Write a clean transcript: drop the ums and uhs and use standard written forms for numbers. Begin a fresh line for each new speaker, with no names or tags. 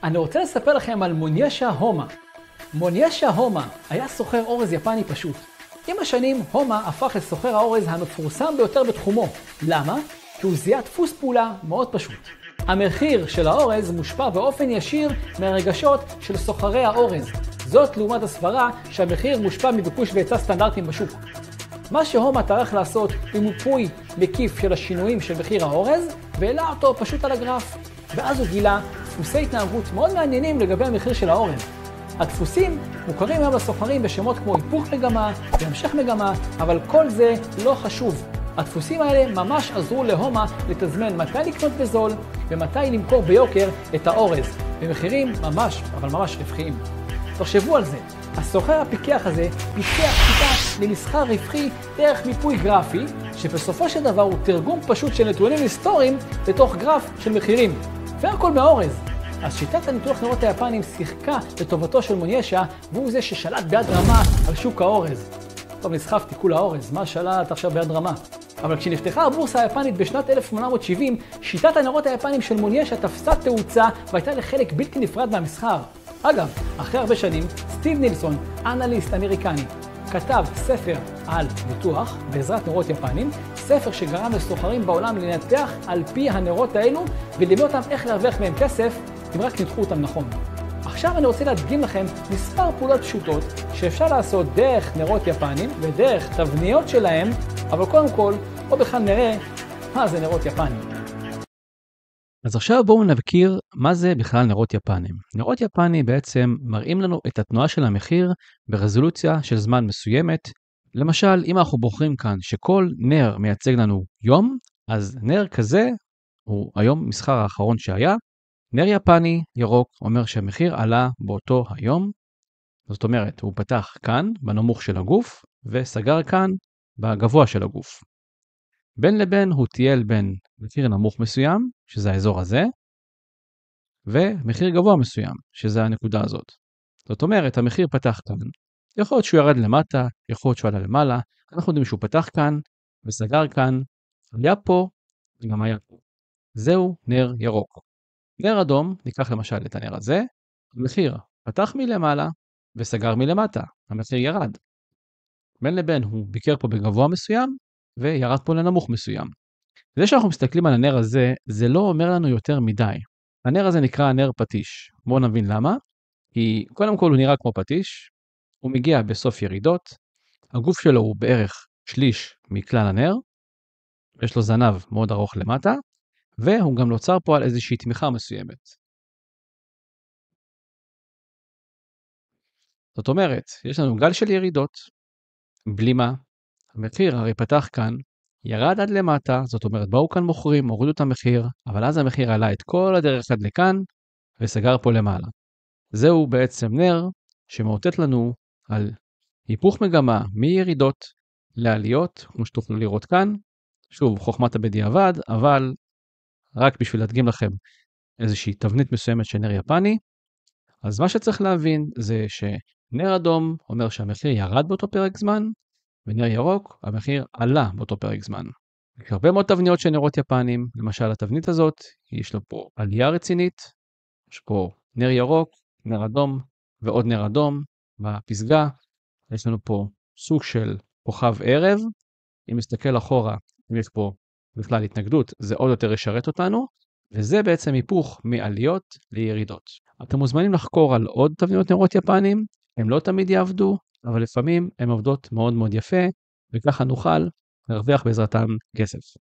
אני רוצה לספר לכם על מוניישה הומה. מוניישה הומה היה סוחר אורז יפני פשוט. עם השנים הומה הפך לסוחר האורז המפורסם ביותר בתחומו. למה? כי הוא זיהה דפוס פעולה מאוד פשוט. המחיר של האורז מושפע באופן ישיר מהרגשות של סוחרי האורז. זאת לעומת הסברה שהמחיר מושפע מביקוש והיצע סטנדרטיים בשוק. מה שהומה טרח לעשות הוא מיפוי מקיף של השינויים של מחיר האורז, והעלה אותו פשוט על הגרף. ואז הוא גילה דפוסי התנהגות מאוד מעניינים לגבי המחיר של האורז. הדפוסים מוכרים היום לסוחרים בשמות כמו היפוך מגמה והמשך מגמה, אבל כל זה לא חשוב. הדפוסים האלה ממש עזרו להומה לתזמן מתי לקנות בזול ומתי למכור ביוקר את האורז, במחירים ממש, אבל ממש רווחיים. תחשבו על זה, הסוחר הפיקח הזה פיתח שיטה למסחר רווחי דרך מיפוי גרפי, שבסופו של דבר הוא תרגום פשוט של נתונים היסטוריים לתוך גרף של מחירים. והכל מהאורז. אז שיטת הניתוח נרות היפנים שיחקה לטובתו של מוניישה, והוא זה ששלט ביד רמה על שוק האורז. טוב, נסחפתי כולה האורז, מה שלט עכשיו ביד רמה? אבל כשנפתחה הבורסה היפנית בשנת 1870, שיטת הנרות היפנים של מוניישה תפסה תאוצה והייתה לחלק בלתי נפרד מהמסחר. אגב, אחרי הרבה שנים, סטיב נילסון, אנליסט אמריקני, כתב ספר על ניתוח בעזרת נרות יפנים, ספר שגרם לסוחרים בעולם לנתח על פי הנרות האלו ולימד אותם איך להרוויח מהם כסף אם רק ניתחו אותם נכון. עכשיו אני רוצה להדגים לכם מספר פעולות פשוטות שאפשר לעשות דרך נרות יפנים ודרך תבניות שלהם, אבל קודם כל, בואו בכלל נראה מה זה נרות יפנים.
אז עכשיו בואו נבקיר מה זה בכלל נרות יפנים. נרות יפנים בעצם מראים לנו את התנועה של המחיר ברזולוציה של זמן מסוימת. למשל, אם אנחנו בוחרים כאן שכל נר מייצג לנו יום, אז נר כזה הוא היום מסחר האחרון שהיה. נר יפני ירוק אומר שהמחיר עלה באותו היום. זאת אומרת, הוא פתח כאן בנמוך של הגוף וסגר כאן בגבוה של הגוף. בין לבין הוא טייל בין מחיר נמוך מסוים, שזה האזור הזה, ומחיר גבוה מסוים, שזה הנקודה הזאת. זאת אומרת, המחיר פתח כאן. יכול להיות שהוא ירד למטה, יכול להיות שהוא עלה למעלה. אנחנו יודעים שהוא פתח כאן וסגר כאן, היה פה וגם היה פה. זהו נר ירוק. נר אדום, ניקח למשל את הנר הזה, המחיר פתח מלמעלה וסגר מלמטה, המחיר ירד. בין לבין הוא ביקר פה בגבוה מסוים, וירד פה לנמוך מסוים. זה שאנחנו מסתכלים על הנר הזה, זה לא אומר לנו יותר מדי. הנר הזה נקרא נר פטיש. בואו נבין למה. כי קודם כל הוא נראה כמו פטיש, הוא מגיע בסוף ירידות, הגוף שלו הוא בערך שליש מכלל הנר, יש לו זנב מאוד ארוך למטה, והוא גם נוצר פה על איזושהי תמיכה מסוימת. זאת אומרת, יש לנו גל של ירידות, בלימה, המחיר הרי פתח כאן, ירד עד למטה, זאת אומרת באו כאן מוכרים, הורידו את המחיר, אבל אז המחיר עלה את כל הדרך עד לכאן, וסגר פה למעלה. זהו בעצם נר שמאותת לנו על היפוך מגמה מירידות לעליות, כמו שתוכלו לראות כאן. שוב, חוכמת הבדיעבד, אבל רק בשביל להדגים לכם איזושהי תבנית מסוימת של נר יפני. אז מה שצריך להבין זה שנר אדום אומר שהמחיר ירד באותו פרק זמן, ונר ירוק, המחיר עלה באותו פרק זמן. יש הרבה מאוד תבניות של נרות יפנים, למשל התבנית הזאת, יש לו פה עלייה רצינית, יש פה נר ירוק, נר אדום ועוד נר אדום בפסגה, יש לנו פה סוג של כוכב ערב, אם נסתכל אחורה, אם יש פה בכלל התנגדות, זה עוד יותר ישרת אותנו, וזה בעצם היפוך מעליות לירידות. אתם מוזמנים לחקור על עוד תבניות נרות יפנים, הם לא תמיד יעבדו, אבל לפעמים הן עובדות מאוד מאוד יפה, וככה נוכל להרוויח בעזרתם כסף.